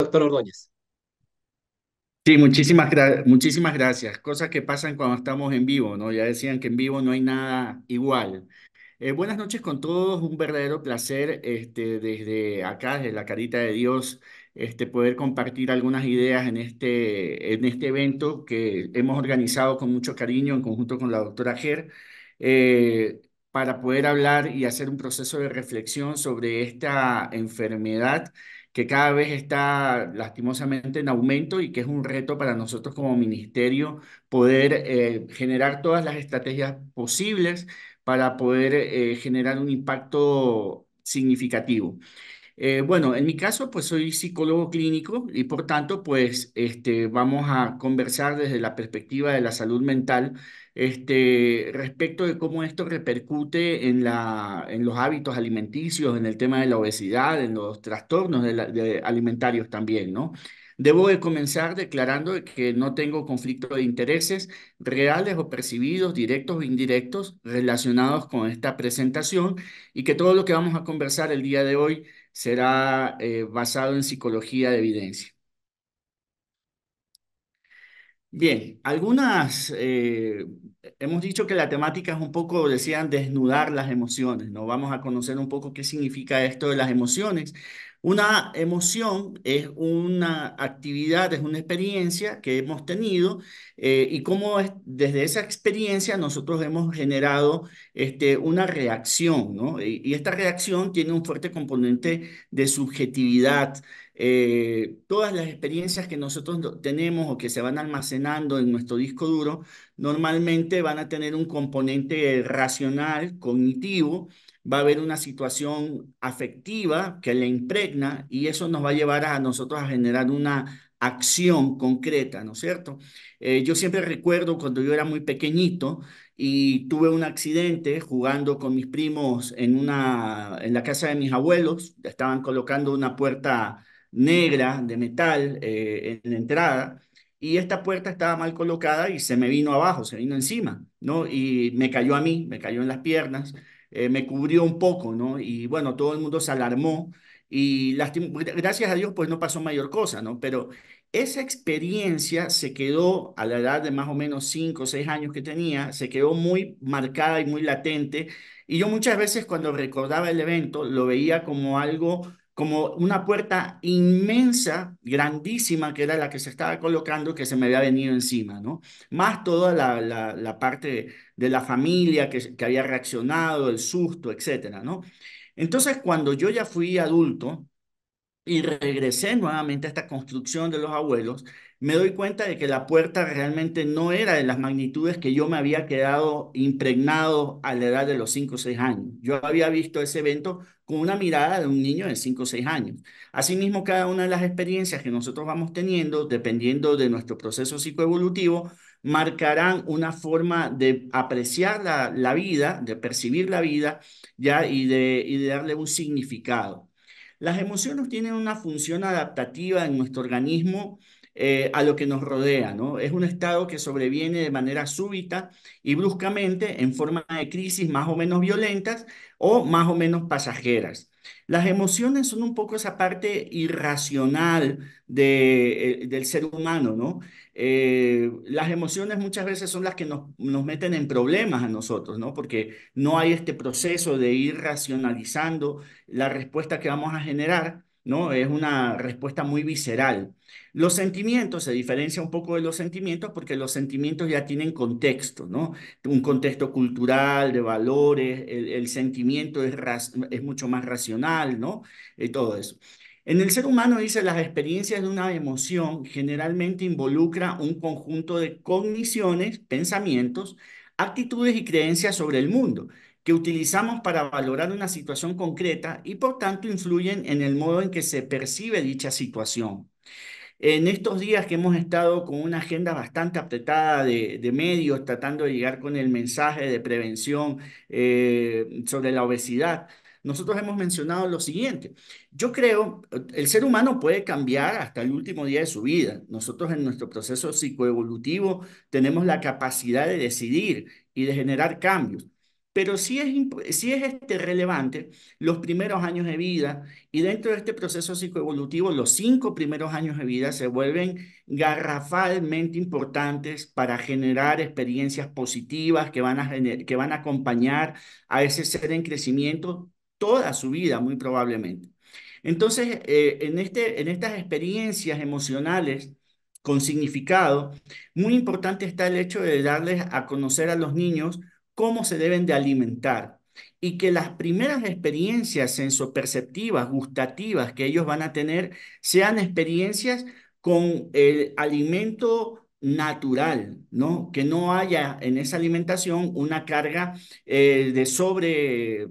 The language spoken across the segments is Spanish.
Doctor Ordóñez. Sí, muchísimas gracias. Cosas que pasan cuando estamos en vivo, ¿no? Ya decían que en vivo no hay nada igual. Buenas noches con todos, un verdadero placer desde acá, desde la Carita de Dios, poder compartir algunas ideas en este evento que hemos organizado con mucho cariño en conjunto con la doctora Ger, eh, para poder hablar y hacer un proceso de reflexión sobre esta enfermedad que cada vez está lastimosamente en aumento y que es un reto para nosotros como ministerio poder generar todas las estrategias posibles para poder generar un impacto significativo. Bueno, en mi caso, pues soy psicólogo clínico y por tanto, pues vamos a conversar desde la perspectiva de la salud mental, respecto de cómo esto repercute en los hábitos alimenticios, en el tema de la obesidad, en los trastornos alimentarios también, ¿no? Debo de comenzar declarando de que no tengo conflicto de intereses reales o percibidos, directos o indirectos, relacionados con esta presentación y que todo lo que vamos a conversar el día de hoy será basado en psicología de evidencia. Bien, hemos dicho que la temática es un poco, decían, desnudar las emociones, ¿no? Vamos a conocer un poco qué significa esto de las emociones. Una emoción es una actividad, es una experiencia que hemos tenido, y cómo desde esa experiencia nosotros hemos generado una reacción, ¿no? Y esta reacción tiene un fuerte componente de subjetividad. Todas las experiencias que nosotros tenemos o que se van almacenando en nuestro disco duro normalmente van a tener un componente racional, cognitivo, va a haber una situación afectiva que le impregna y eso nos va a llevar a nosotros a generar una acción concreta, ¿no es cierto? Yo siempre recuerdo cuando yo era muy pequeñito y tuve un accidente jugando con mis primos en la casa de mis abuelos, estaban colocando una puerta negra de metal en la entrada y esta puerta estaba mal colocada y se me vino abajo, se vino encima, ¿no? Y me cayó a mí, me cayó en las piernas, me cubrió un poco, ¿no? Y bueno, todo el mundo se alarmó y gracias a Dios pues no pasó mayor cosa, ¿no? Pero esa experiencia se quedó a la edad de más o menos 5 o 6 años que tenía, se quedó muy marcada y muy latente y yo muchas veces cuando recordaba el evento lo veía como algo como una puerta inmensa, grandísima, que era la que se estaba colocando, que se me había venido encima, ¿no? Más toda la parte de la familia que había reaccionado, el susto, etcétera, ¿no? Entonces, cuando yo ya fui adulto, y regresé nuevamente a esta construcción de los abuelos, me doy cuenta de que la puerta realmente no era de las magnitudes que yo me había quedado impregnado a la edad de los 5 o 6 años. Yo había visto ese evento con una mirada de un niño de 5 o 6 años. Asimismo, cada una de las experiencias que nosotros vamos teniendo, dependiendo de nuestro proceso psicoevolutivo, marcarán una forma de apreciar la vida, de percibir la vida, ya, y de darle un significado. Las emociones tienen una función adaptativa en nuestro organismo, a lo que nos rodea, ¿no? Es un estado que sobreviene de manera súbita y bruscamente en forma de crisis más o menos violentas o más o menos pasajeras. Las emociones son un poco esa parte irracional del ser humano, ¿no? Las emociones muchas veces son las que nos meten en problemas a nosotros, ¿no? Porque no hay este proceso de ir racionalizando la respuesta que vamos a generar, ¿no? Es una respuesta muy visceral. Los sentimientos se diferencia un poco de los sentimientos porque los sentimientos ya tienen contexto, ¿no? Un contexto cultural, de valores, el sentimiento es mucho más racional, ¿no? Todo eso. En el ser humano, dice, las experiencias de una emoción generalmente involucra un conjunto de cogniciones, pensamientos, actitudes y creencias sobre el mundo que utilizamos para valorar una situación concreta y por tanto influyen en el modo en que se percibe dicha situación. En estos días que hemos estado con una agenda bastante apretada de medios, tratando de llegar con el mensaje de prevención sobre la obesidad, nosotros hemos mencionado lo siguiente. Yo creo, el ser humano puede cambiar hasta el último día de su vida. Nosotros en nuestro proceso psicoevolutivo tenemos la capacidad de decidir y de generar cambios. pero sí es relevante los primeros años de vida y dentro de este proceso psicoevolutivo, los 5 primeros años de vida se vuelven garrafalmente importantes para generar experiencias positivas que van a acompañar a ese ser en crecimiento toda su vida, muy probablemente. Entonces, en estas experiencias emocionales con significado, muy importante está el hecho de darles a conocer a los niños cómo se deben de alimentar y que las primeras experiencias sensoperceptivas, gustativas que ellos van a tener sean experiencias con el alimento natural, ¿no? Que no haya en esa alimentación una carga de sobre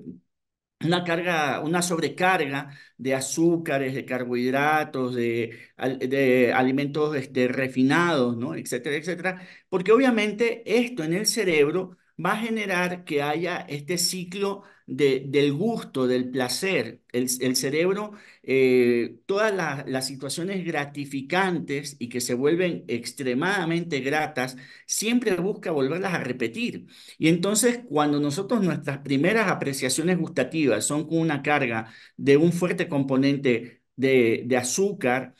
una sobrecarga de azúcares, de carbohidratos, de alimentos refinados, ¿no? Etcétera, etcétera, porque obviamente esto en el cerebro va a generar que haya este ciclo del gusto, del placer. El cerebro, todas las situaciones gratificantes y que se vuelven extremadamente gratas, siempre busca volverlas a repetir. Y entonces, cuando nosotros nuestras primeras apreciaciones gustativas son con una carga de un fuerte componente de azúcar,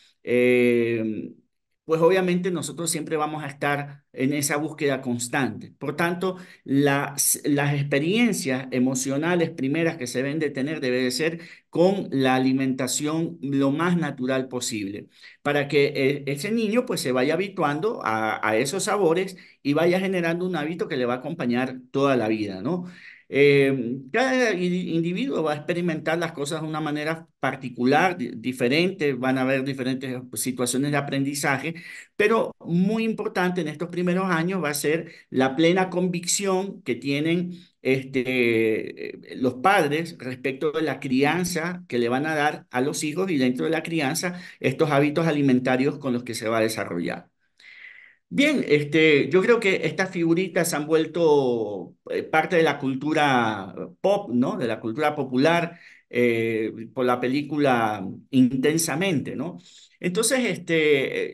pues obviamente nosotros siempre vamos a estar en esa búsqueda constante. Por tanto, las experiencias emocionales primeras que se deben de tener debe de ser con la alimentación lo más natural posible, para que ese niño pues se vaya habituando a esos sabores y vaya generando un hábito que le va a acompañar toda la vida, ¿no? Cada individuo va a experimentar las cosas de una manera particular, diferente, van a haber diferentes situaciones de aprendizaje, pero muy importante en estos primeros años va a ser la plena convicción que tienen los padres respecto de la crianza que le van a dar a los hijos y dentro de la crianza estos hábitos alimentarios con los que se va a desarrollar. Bien, yo creo que estas figuritas se han vuelto parte de la cultura pop, ¿no? De la cultura popular por la película Intensamente, ¿no? Entonces,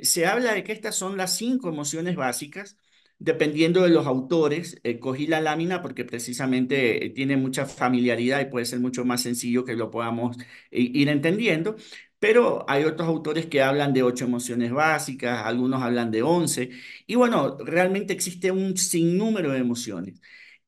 se habla de que estas son las 5 emociones básicas, dependiendo de los autores. Cogí la lámina porque precisamente tiene mucha familiaridad y puede ser mucho más sencillo que lo podamos ir entendiendo. Pero hay otros autores que hablan de 8 emociones básicas, algunos hablan de 11. Y bueno, realmente existe un sinnúmero de emociones.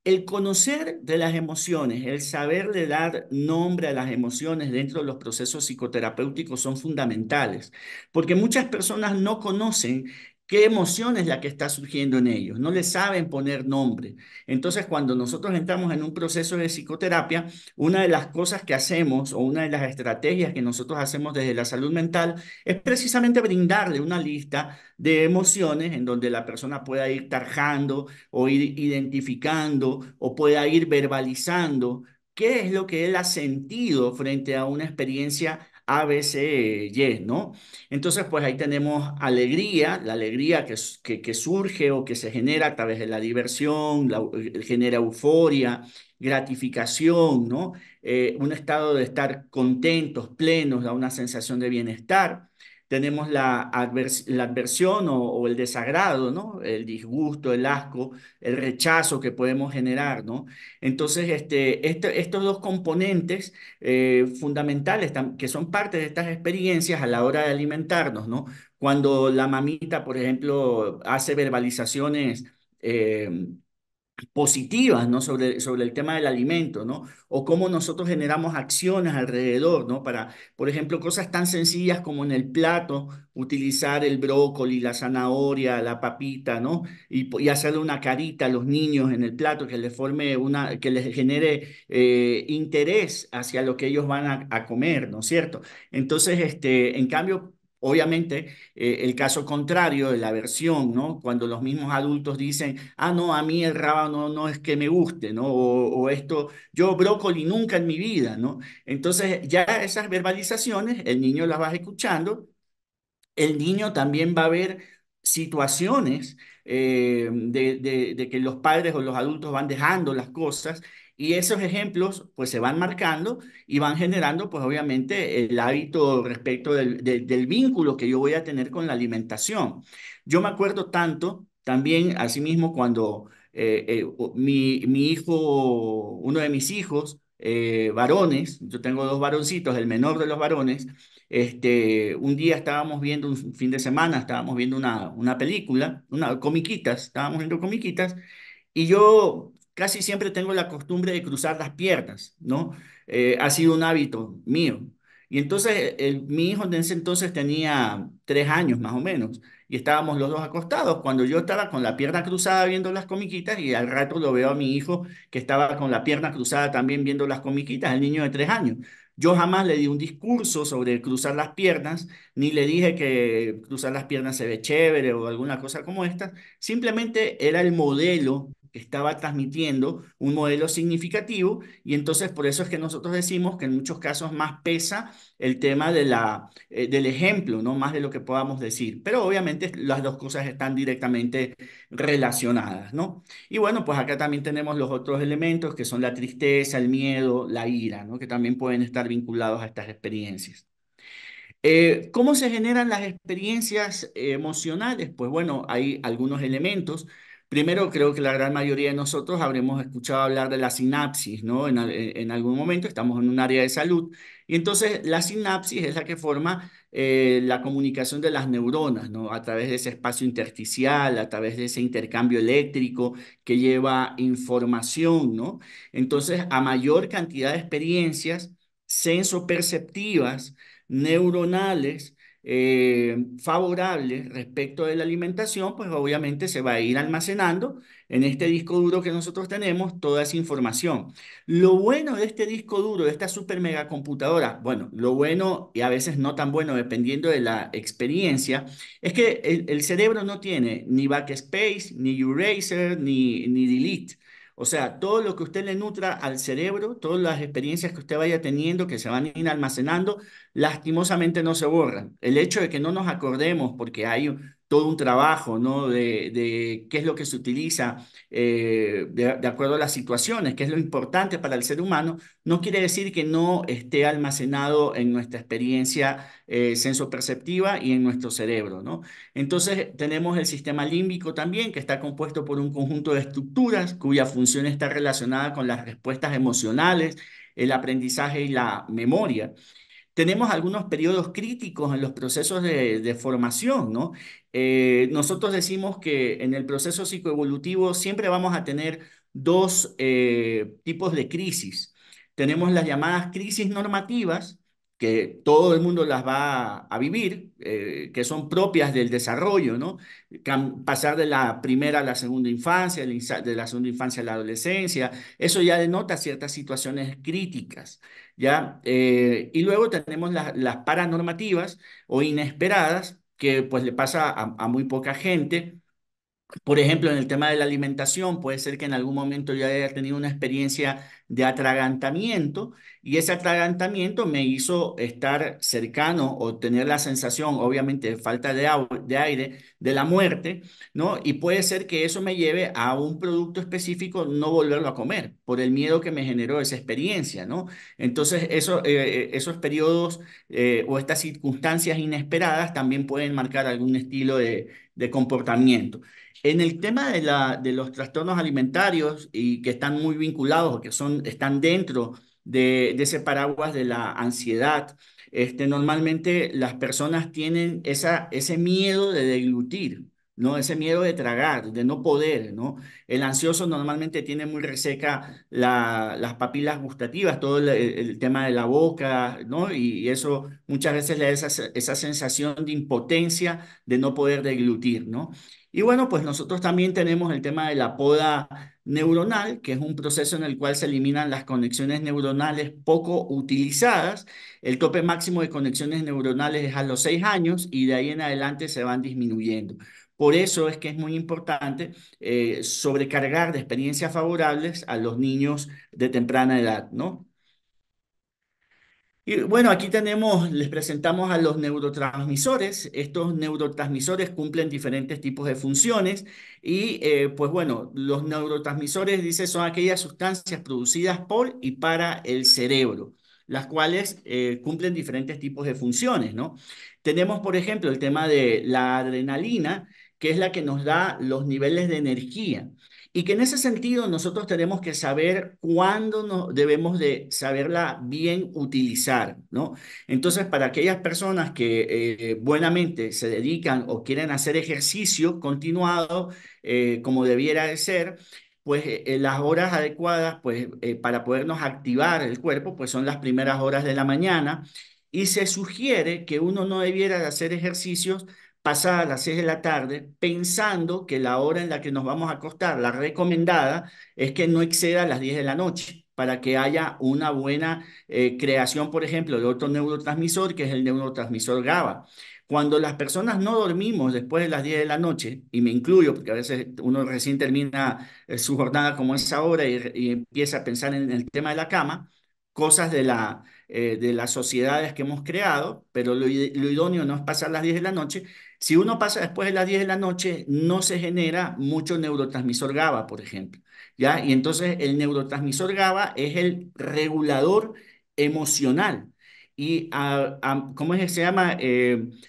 El conocer de las emociones, el saberle dar nombre a las emociones dentro de los procesos psicoterapéuticos son fundamentales, porque muchas personas no conocen qué emoción es la que está surgiendo en ellos, no le saben poner nombre. Entonces, cuando nosotros entramos en un proceso de psicoterapia, una de las cosas que hacemos o una de las estrategias que nosotros hacemos desde la salud mental es precisamente brindarle una lista de emociones en donde la persona pueda ir tarjando o ir identificando o pueda ir verbalizando qué es lo que él ha sentido frente a una experiencia A, B, C, Y, ¿no? Entonces, pues ahí tenemos alegría, la alegría que surge o que se genera a través de la diversión, genera euforia, gratificación, ¿no? Un estado de estar contentos, plenos, da una sensación de bienestar. Tenemos la adversión o el desagrado, ¿no? El disgusto, el asco, el rechazo que podemos generar, ¿no? Entonces, estos dos componentes fundamentales que son parte de estas experiencias a la hora de alimentarnos, ¿no? Cuando la mamita, por ejemplo, hace verbalizaciones positivas, ¿no? Sobre el tema del alimento, ¿no? O cómo nosotros generamos acciones alrededor, ¿no? Para, por ejemplo, cosas tan sencillas como en el plato, utilizar el brócoli, la zanahoria, la papita, ¿no? Y hacerle una carita a los niños en el plato que les forme que les genere interés hacia lo que ellos van a comer, ¿no es cierto? Entonces, en cambio, obviamente, el caso contrario de la aversión, ¿no? Cuando los mismos adultos dicen, ah, no, a mí el rábano no es que me guste, ¿no? O esto, yo brócoli nunca en mi vida, ¿no? Entonces, ya esas verbalizaciones, el niño las va escuchando, el niño también va a ver situaciones de que los padres o los adultos van dejando las cosas y esos ejemplos pues se van marcando y van generando pues obviamente el hábito respecto del vínculo que yo voy a tener con la alimentación. Yo me acuerdo tanto también asimismo cuando Mi hijo, uno de mis hijos, varones, yo tengo dos varoncitos, el menor de los varones, un día estábamos viendo, un fin de semana, estábamos viendo una película, comiquitas, estábamos viendo comiquitas, y yo casi siempre tengo la costumbre de cruzar las piernas, ¿no? Ha sido un hábito mío. Y entonces mi hijo en ese entonces tenía 3 años más o menos y estábamos los dos acostados cuando yo estaba con la pierna cruzada viendo las comiquitas y al rato lo veo a mi hijo que estaba con la pierna cruzada también viendo las comiquitas, el niño de 3 años. Yo jamás le di un discurso sobre cruzar las piernas, ni le dije que cruzar las piernas se ve chévere o alguna cosa como esta. Simplemente era el modelo que estaba transmitiendo, un modelo significativo, y entonces por eso es que nosotros decimos que en muchos casos más pesa el tema del ejemplo, ¿no? Más de lo que podamos decir. Pero obviamente las dos cosas están directamente relacionadas, ¿no? Y bueno, pues acá también tenemos los otros elementos que son la tristeza, el miedo, la ira, ¿no? Que también pueden estar vinculados a estas experiencias. ¿Cómo se generan las experiencias emocionales? Pues bueno, hay algunos elementos. Primero, creo que la gran mayoría de nosotros habremos escuchado hablar de la sinapsis, ¿no? En algún momento estamos en un área de salud y entonces la sinapsis es la que forma la comunicación de las neuronas, ¿no? A través de ese espacio intersticial, a través de ese intercambio eléctrico que lleva información, ¿no? Entonces, a mayor cantidad de experiencias sensoperceptivas, neuronales favorables respecto de la alimentación, pues obviamente se va a ir almacenando en este disco duro que nosotros tenemos toda esa información. Lo bueno de este disco duro, de esta super mega computadora, bueno, lo bueno y a veces no tan bueno dependiendo de la experiencia, es que el cerebro no tiene ni backspace, ni eraser, ni delete. O sea, todo lo que usted le nutra al cerebro, todas las experiencias que usted vaya teniendo, que se van a ir almacenando, lastimosamente no se borran. El hecho de que no nos acordemos, porque hay todo un trabajo, ¿no? De qué es lo que se utiliza de acuerdo a las situaciones, qué es lo importante para el ser humano, no quiere decir que no esté almacenado en nuestra experiencia sensoperceptiva y en nuestro cerebro, ¿no? Entonces tenemos el sistema límbico también, que está compuesto por un conjunto de estructuras cuya función está relacionada con las respuestas emocionales, el aprendizaje y la memoria. Tenemos algunos periodos críticos en los procesos de formación, ¿no? Nosotros decimos que en el proceso psicoevolutivo siempre vamos a tener dos tipos de crisis. Tenemos las llamadas crisis normativas, que todo el mundo las va a vivir, que son propias del desarrollo, ¿no? Pasar de la primera a la segunda infancia, de la segunda infancia a la adolescencia, eso ya denota ciertas situaciones críticas. ¿Ya? Y luego tenemos las paranormativas o inesperadas, que pues le pasa a muy poca gente. Por ejemplo, en el tema de la alimentación, puede ser que en algún momento yo haya tenido una experiencia de atragantamiento y ese atragantamiento me hizo estar cercano o tener la sensación, obviamente, de falta de aire, de la muerte, ¿no? Y puede ser que eso me lleve a un producto específico no volverlo a comer por el miedo que me generó esa experiencia, ¿no? Entonces, esos periodos o estas circunstancias inesperadas también pueden marcar algún estilo de comportamiento. En el tema de los trastornos alimentarios y que están muy vinculados o que están dentro de ese paraguas de la ansiedad, normalmente las personas tienen ese miedo de deglutir, ¿no? Ese miedo de tragar, de no poder, ¿no? El ansioso normalmente tiene muy reseca las papilas gustativas, todo el tema de la boca, ¿no? Y eso muchas veces le da esa sensación de impotencia de no poder deglutir, ¿no? Y bueno, pues nosotros también tenemos el tema de la poda neuronal, que es un proceso en el cual se eliminan las conexiones neuronales poco utilizadas. El tope máximo de conexiones neuronales es a los 6 años y de ahí en adelante se van disminuyendo. Por eso es que es muy importante sobrecargar de experiencias favorables a los niños de temprana edad, ¿no? Y bueno, aquí tenemos, les presentamos a los neurotransmisores. Estos neurotransmisores cumplen diferentes tipos de funciones y pues bueno, los neurotransmisores, dice, son aquellas sustancias producidas por y para el cerebro, las cuales cumplen diferentes tipos de funciones, ¿no? Tenemos, por ejemplo, el tema de la adrenalina, que es la que nos da los niveles de energía. Y que en ese sentido nosotros tenemos que saber cuándo debemos de saberla bien utilizar, ¿no? Entonces, para aquellas personas que buenamente se dedican o quieren hacer ejercicio continuado, como debiera de ser, pues las horas adecuadas, pues para podernos activar el cuerpo, pues son las primeras horas de la mañana. Y se sugiere que uno no debiera de hacer ejercicios pasadas las 6 de la tarde, pensando que la hora en la que nos vamos a acostar, la recomendada, es que no exceda las 10 de la noche, para que haya una buena creación, por ejemplo, de otro neurotransmisor, que es el neurotransmisor GABA. Cuando las personas no dormimos después de las 10 de la noche, y me incluyo, porque a veces uno recién termina su jornada como esa hora y empieza a pensar en el tema de la cama, cosas de las sociedades que hemos creado, pero lo idóneo no es pasar las 10 de la noche. Si uno pasa después de las 10 de la noche, no se genera mucho neurotransmisor GABA, por ejemplo, ¿ya? Y entonces el neurotransmisor GABA es el regulador emocional. Y ¿cómo es que se llama?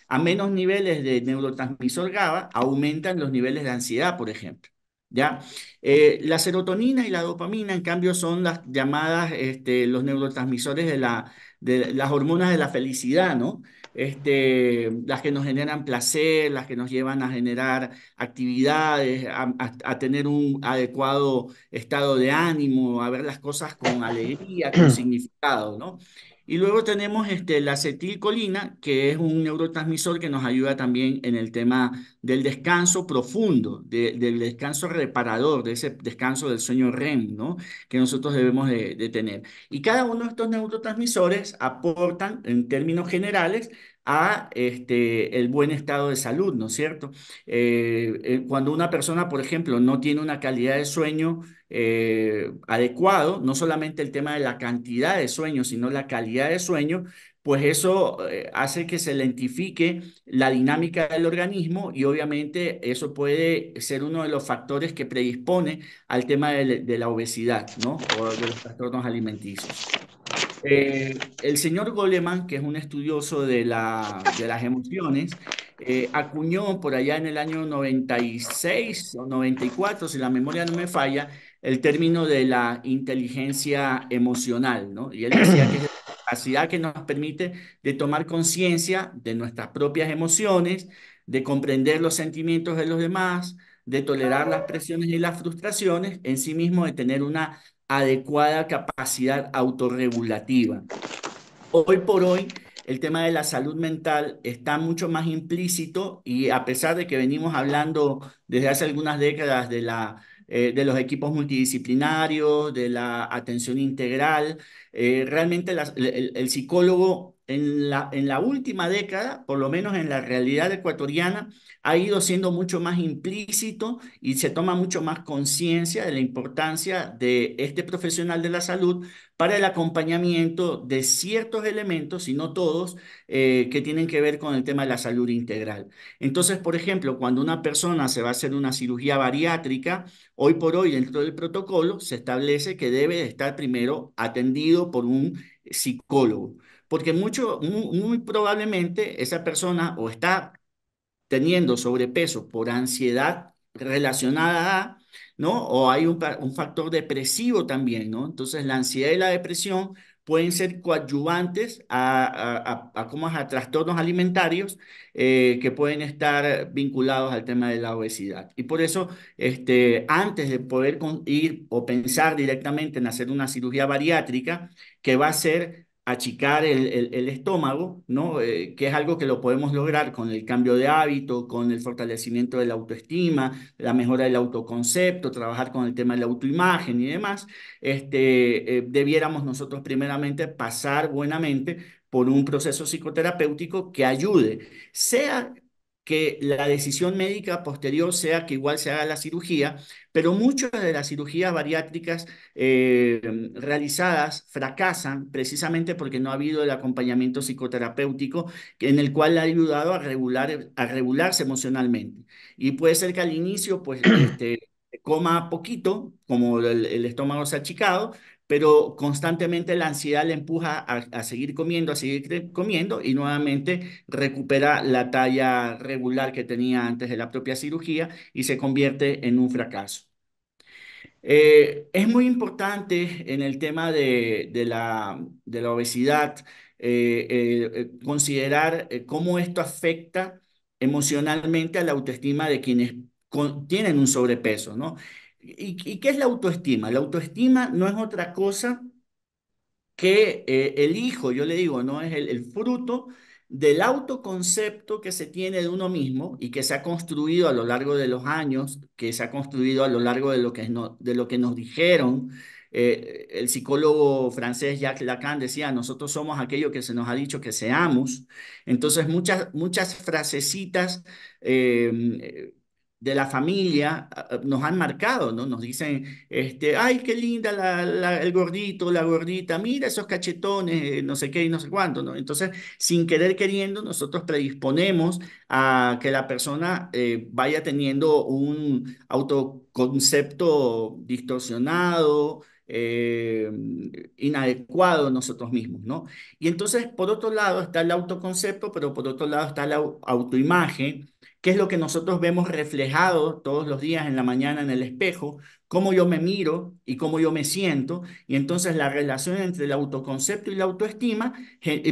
A menos niveles de neurotransmisor GABA, aumentan los niveles de ansiedad, por ejemplo, ¿ya? La serotonina y la dopamina, en cambio, son las llamadas, los neurotransmisores de las hormonas de la felicidad, ¿no? Las que nos generan placer, las que nos llevan a generar actividades, a tener un adecuado estado de ánimo, a ver las cosas con alegría, con significado, ¿no? Y luego tenemos la acetilcolina, que es un neurotransmisor que nos ayuda también en el tema del descanso profundo, del descanso reparador, de ese descanso del sueño REM, ¿no? Que nosotros debemos de tener. Y cada uno de estos neurotransmisores aportan, en términos generales, a el buen estado de salud, ¿no es cierto? Cuando una persona, por ejemplo, no tiene una calidad de sueño adecuado, no solamente el tema de la cantidad de sueño, sino la calidad de sueño, pues eso hace que se lentifique la dinámica del organismo y obviamente eso puede ser uno de los factores que predispone al tema de la obesidad, ¿no? O de los trastornos alimenticios. El señor Goleman, que es un estudioso de las emociones, acuñó por allá en el año 96 o 94, si la memoria no me falla, el término de la inteligencia emocional, ¿no? Y él decía que es la capacidad que nos permite de tomar conciencia de nuestras propias emociones, de comprender los sentimientos de los demás, de tolerar las presiones y las frustraciones, en sí mismo de tener una adecuada capacidad autorregulativa. Hoy por hoy, el tema de la salud mental está mucho más implícito y a pesar de que venimos hablando desde hace algunas décadas de los equipos multidisciplinarios, de la atención integral, realmente el psicólogo en la última década, por lo menos en la realidad ecuatoriana, ha ido siendo mucho más implícito y se toma mucho más conciencia de la importancia de este profesional de la salud para el acompañamiento de ciertos elementos, y no todos, que tienen que ver con el tema de la salud integral. Entonces, por ejemplo, cuando una persona se va a hacer una cirugía bariátrica, hoy por hoy dentro del protocolo se establece que debe de estar primero atendido por un psicólogo, porque muy probablemente esa persona o está teniendo sobrepeso por ansiedad relacionada a, ¿no? O hay un factor depresivo también, ¿no? Entonces, la ansiedad y la depresión pueden ser coadyuvantes ¿cómo es? A trastornos alimentarios que pueden estar vinculados al tema de la obesidad. Y por eso, antes de poder ir o pensar directamente en hacer una cirugía bariátrica, que va a ser achicar el estómago, ¿no? Que es algo que lo podemos lograr con el cambio de hábito, con el fortalecimiento de la autoestima, la mejora del autoconcepto, trabajar con el tema de la autoimagen y demás. Debiéramos nosotros primeramente pasar buenamente por un proceso psicoterapéutico que ayude, sea que la decisión médica posterior sea que igual se haga la cirugía, pero muchas de las cirugías bariátricas realizadas fracasan precisamente porque no ha habido el acompañamiento psicoterapéutico en el cual le ha ayudado a regularse emocionalmente. Y puede ser que al inicio, pues, coma poquito, como el estómago se ha achicado, pero constantemente la ansiedad le empuja a seguir comiendo, a seguir comiendo y nuevamente recupera la talla regular que tenía antes de la propia cirugía y se convierte en un fracaso. Es muy importante en el tema de la obesidad considerar cómo esto afecta emocionalmente a la autoestima de quienes tienen un sobrepeso, ¿no? ¿Y qué es la autoestima? La autoestima no es otra cosa que el hijo, yo le digo, no es el fruto del autoconcepto que se tiene de uno mismo y que se ha construido a lo largo de los años, que se ha construido a lo largo de lo que, de lo que nos dijeron. El psicólogo francés Jacques Lacan decía, nosotros somos aquello que se nos ha dicho que seamos. Entonces, muchas frasecitas de la familia nos han marcado, ¿no? Nos dicen ay, qué linda el gordito, la gordita, mira esos cachetones, no sé qué y no sé cuánto, ¿no? Entonces, sin querer queriendo, nosotros predisponemos a que la persona vaya teniendo un autoconcepto distorsionado, inadecuado en nosotros mismos, ¿no? Y entonces, por otro lado está el autoconcepto, pero por otro lado está la autoimagen, que es lo que nosotros vemos reflejado todos los días en la mañana en el espejo, cómo yo me miro y cómo yo me siento, y entonces la relación entre el autoconcepto y la autoestima,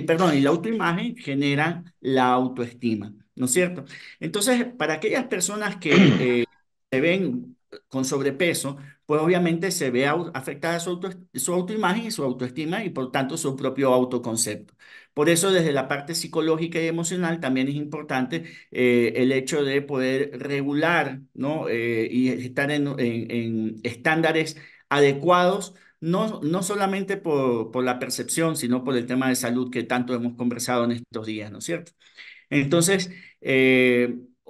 perdón, y la autoimagen generan la autoestima, ¿no es cierto? Entonces, para aquellas personas que se ven con sobrepeso, pues obviamente se ve afectada su autoimagen y su autoestima y por tanto su propio autoconcepto. Por eso desde la parte psicológica y emocional también es importante el hecho de poder regular, ¿no? Y estar en estándares adecuados, no solamente por la percepción, sino por el tema de salud que tanto hemos conversado en estos días, ¿no es cierto? Entonces,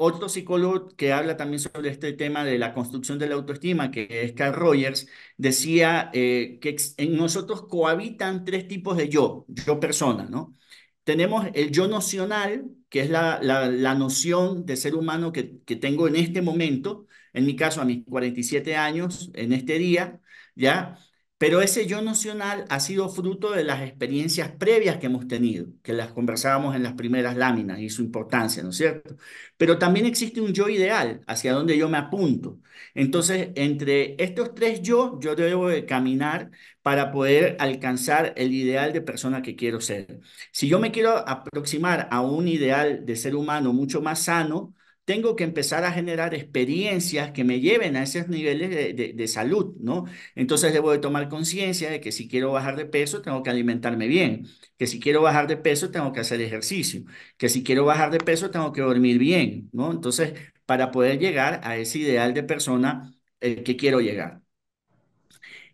otro psicólogo que habla también sobre este tema de la construcción de la autoestima, que es Carl Rogers, decía que en nosotros cohabitan tres tipos de yo persona, ¿no? Tenemos el yo nocional, que es la noción de ser humano que tengo en este momento, en mi caso a mis 47 años, en este día, ¿ya? Pero ese yo nocional ha sido fruto de las experiencias previas que hemos tenido, que las conversábamos en las primeras láminas y su importancia, ¿no es cierto? Pero también existe un yo ideal, hacia donde yo me apunto. Entonces, entre estos tres yo debo de caminar para poder alcanzar el ideal de persona que quiero ser. Si yo me quiero aproximar a un ideal de ser humano mucho más sano, tengo que empezar a generar experiencias que me lleven a esos niveles de salud, ¿no? Entonces debo de tomar conciencia de que si quiero bajar de peso, tengo que alimentarme bien, que si quiero bajar de peso, tengo que hacer ejercicio, que si quiero bajar de peso, tengo que dormir bien, ¿no? Entonces, para poder llegar a ese ideal de persona que quiero llegar.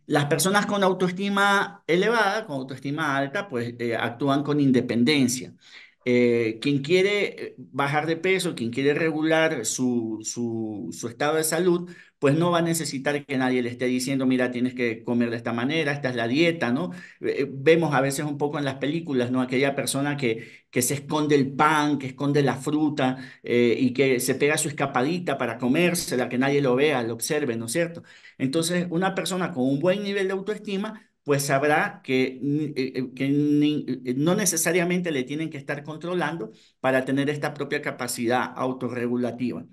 Las personas con autoestima elevada, con autoestima alta, pues actúan con independencia. Quien quiere bajar de peso, quien quiere regular su estado de salud, pues no va a necesitar que nadie le esté diciendo, mira, tienes que comer de esta manera, esta es la dieta, ¿no? Vemos a veces un poco en las películas, ¿no? Aquella persona que se esconde el pan, que esconde la fruta y que se pega su escapadita para comérsela, que nadie lo vea, lo observe, ¿no es cierto? Entonces, una persona con un buen nivel de autoestima, pues sabrá que no necesariamente le tienen que estar controlando para tener esta propia capacidad autorregulativa.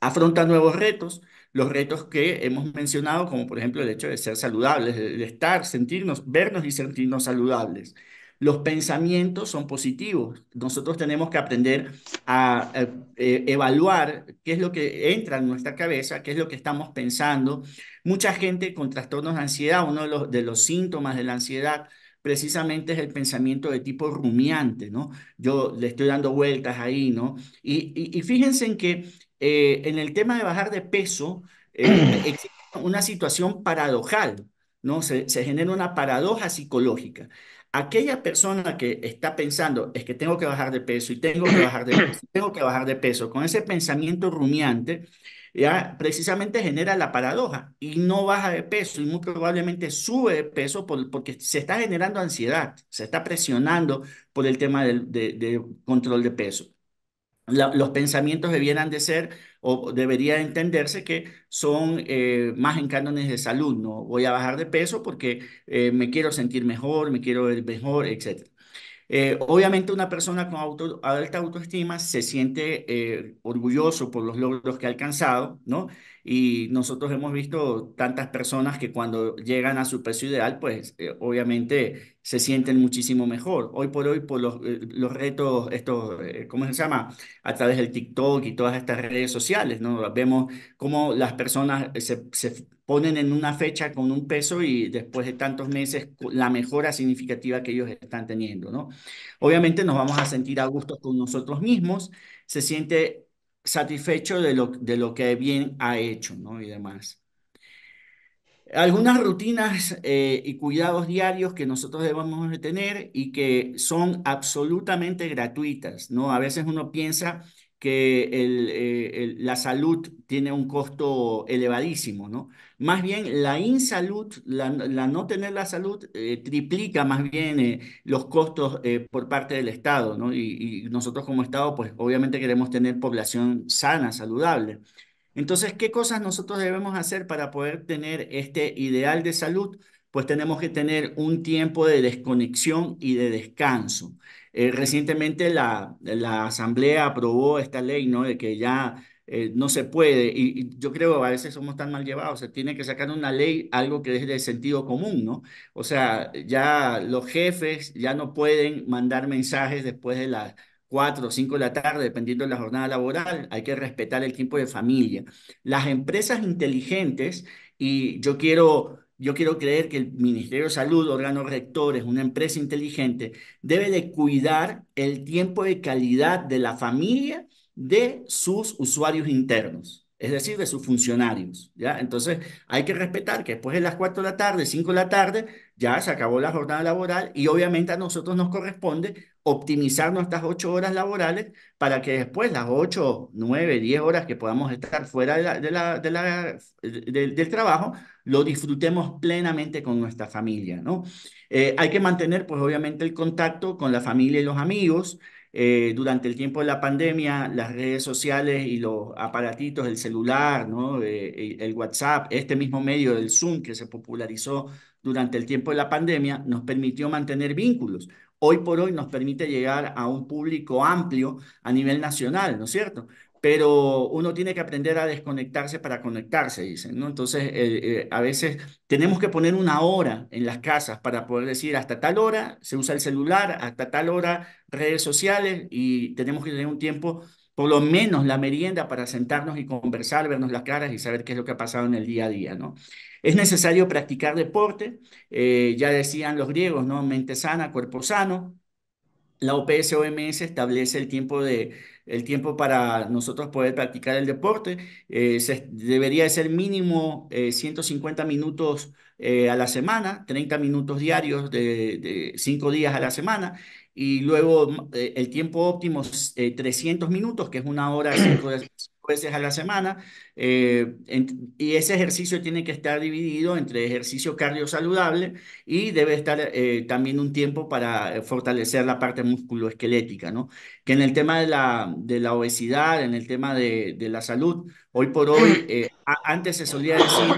Afronta nuevos retos, los retos que hemos mencionado, como por ejemplo el hecho de ser saludables, de estar, sentirnos, vernos y sentirnos saludables. Los pensamientos son positivos. Nosotros tenemos que aprender a evaluar qué es lo que entra en nuestra cabeza, qué es lo que estamos pensando. Mucha gente con trastornos de ansiedad, uno de los síntomas de la ansiedad precisamente es el pensamiento de tipo rumiante, ¿no? Yo le estoy dando vueltas ahí, ¿no? Y fíjense en que en el tema de bajar de peso, existe una situación paradojal, ¿no? Se genera una paradoja psicológica. Aquella persona que está pensando es que tengo que bajar de peso y tengo que bajar de peso, y tengo que bajar de peso, con ese pensamiento rumiante, ya precisamente genera la paradoja y no baja de peso y muy probablemente sube de peso porque se está generando ansiedad, se está presionando por el tema del control de peso. Los pensamientos debieran de ser o debería entenderse que son más en cánones de salud, ¿no? Voy a bajar de peso porque me quiero sentir mejor, me quiero ver mejor, etcétera. Obviamente una persona con alta autoestima se siente orgulloso por los logros que ha alcanzado, ¿no? y nosotros hemos visto tantas personas que cuando llegan a su peso ideal, pues obviamente se sienten muchísimo mejor. Hoy por hoy, por los retos, estos, ¿cómo se llama? A través del TikTok y todas estas redes sociales, ¿no? Vemos cómo las personas se ponen en una fecha con un peso y después de tantos meses la mejora significativa que ellos están teniendo, ¿no? Obviamente nos vamos a sentir a gusto con nosotros mismos, se siente satisfecho de lo que bien ha hecho, ¿no? Y demás. Algunas rutinas y cuidados diarios que nosotros debemos de tener y que son absolutamente gratuitas, ¿no? A veces uno piensa que la salud tiene un costo elevadísimo, ¿no? Más bien la insalud, la no tener la salud, triplica más bien los costos por parte del Estado, ¿no? Y nosotros como Estado, pues obviamente queremos tener población sana, saludable. Entonces, ¿qué cosas nosotros debemos hacer para poder tener este ideal de salud? Pues tenemos que tener un tiempo de desconexión y de descanso. Recientemente la Asamblea aprobó esta ley, ¿no? De que ya no se puede, y yo creo a veces somos tan mal llevados, se tiene que sacar una ley, algo que es de sentido común, ¿no? O sea, ya los jefes ya no pueden mandar mensajes después de las 4 o 5 de la tarde, dependiendo de la jornada laboral, hay que respetar el tiempo de familia. Las empresas inteligentes, y yo quiero creer que el Ministerio de Salud, órgano rector, es una empresa inteligente, debe de cuidar el tiempo de calidad de la familia de sus usuarios internos. Es decir, de sus funcionarios, ¿ya? Entonces, hay que respetar que después de las 4 de la tarde, 5 de la tarde, ya se acabó la jornada laboral y obviamente a nosotros nos corresponde optimizar nuestras 8 horas laborales para que después las 8, 9, 10 horas que podamos estar fuera del trabajo, lo disfrutemos plenamente con nuestra familia, ¿no? Hay que mantener, pues obviamente, el contacto con la familia y los amigos. Durante el tiempo de la pandemia, las redes sociales y los aparatitos, el celular, ¿no? El WhatsApp, este mismo medio del Zoom que se popularizó durante el tiempo de la pandemia, nos permitió mantener vínculos. Hoy por hoy nos permite llegar a un público amplio a nivel nacional, ¿no es cierto? Pero uno tiene que aprender a desconectarse para conectarse, dicen, ¿no? Entonces, a veces tenemos que poner una hora en las casas para poder decir hasta tal hora se usa el celular, hasta tal hora redes sociales y tenemos que tener un tiempo, por lo menos la merienda para sentarnos y conversar, vernos las caras y saber qué es lo que ha pasado en el día a día, ¿no? Es necesario practicar deporte, ya decían los griegos, ¿no? Mente sana, cuerpo sano. La OPS-OMS establece el tiempo para nosotros poder practicar el deporte. Debería de ser mínimo 150 minutos a la semana, 30 minutos diarios de 5 días a la semana. Y luego el tiempo óptimo es 300 minutos, que es una hora 5 veces a la semana. Y ese ejercicio tiene que estar dividido entre ejercicio cardio saludable y debe estar también un tiempo para fortalecer la parte musculoesquelética, ¿no? Que en el tema de la obesidad, en el tema de la salud, hoy por hoy, antes se solía decir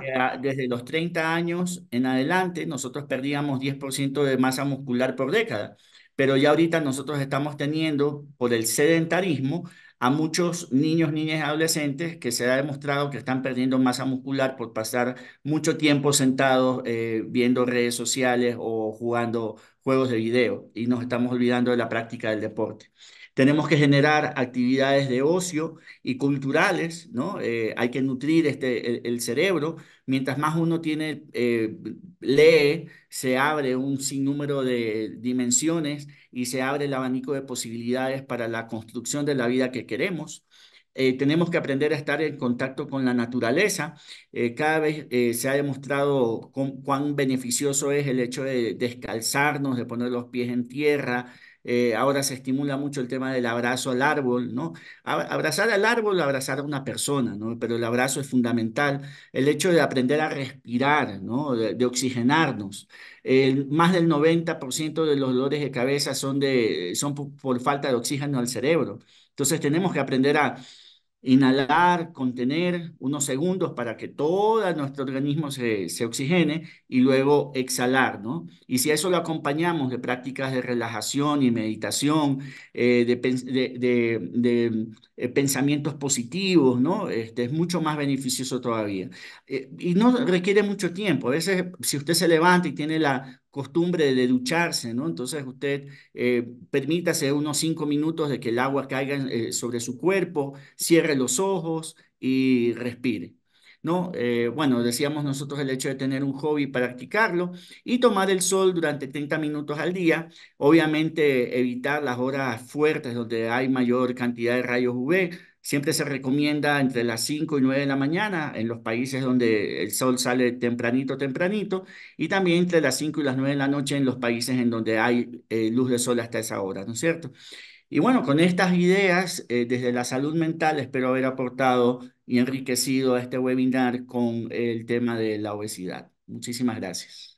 que desde los 30 años en adelante nosotros perdíamos 10% de masa muscular por década, pero ya ahorita nosotros estamos teniendo, por el sedentarismo, a muchos niños, niñas y adolescentes que se ha demostrado que están perdiendo masa muscular por pasar mucho tiempo sentados viendo redes sociales o jugando juegos de video y nos estamos olvidando de la práctica del deporte. Tenemos que generar actividades de ocio y culturales, ¿no? Hay que nutrir el cerebro. Mientras más uno lee, se abre un sinnúmero de dimensiones y se abre el abanico de posibilidades para la construcción de la vida que queremos. Tenemos que aprender a estar en contacto con la naturaleza. Cada vez se ha demostrado cuán beneficioso es el hecho de descalzarnos, de poner los pies en tierra. Ahora se estimula mucho el tema del abrazo al árbol, ¿no? Abrazar al árbol, abrazar a una persona, ¿no? Pero el abrazo es fundamental. El hecho de aprender a respirar, ¿no? De oxigenarnos. Más del 90% de los dolores de cabeza son por falta de oxígeno al cerebro. Entonces tenemos que aprender a inhalar, contener unos segundos para que todo nuestro organismo se oxigene y luego exhalar, ¿no? Y si a eso lo acompañamos de prácticas de relajación y meditación, pensamientos positivos, ¿no? Es mucho más beneficioso todavía. Y no requiere mucho tiempo. A veces, si usted se levanta y tiene la costumbre de ducharse, ¿no? Entonces usted permítase unos 5 minutos de que el agua caiga sobre su cuerpo, cierre los ojos y respire. ¿No? Bueno, decíamos nosotros el hecho de tener un hobby, practicarlo y tomar el sol durante 30 minutos al día. Obviamente evitar las horas fuertes donde hay mayor cantidad de rayos UV. Siempre se recomienda entre las 5 y 9 de la mañana en los países donde el sol sale tempranito, tempranito, y también entre las 5 y las 9 de la noche en los países en donde hay luz de sol hasta esa hora, ¿no es cierto? Y bueno, con estas ideas, desde la salud mental, espero haber aportado y enriquecido a este webinar con el tema de la obesidad. Muchísimas gracias.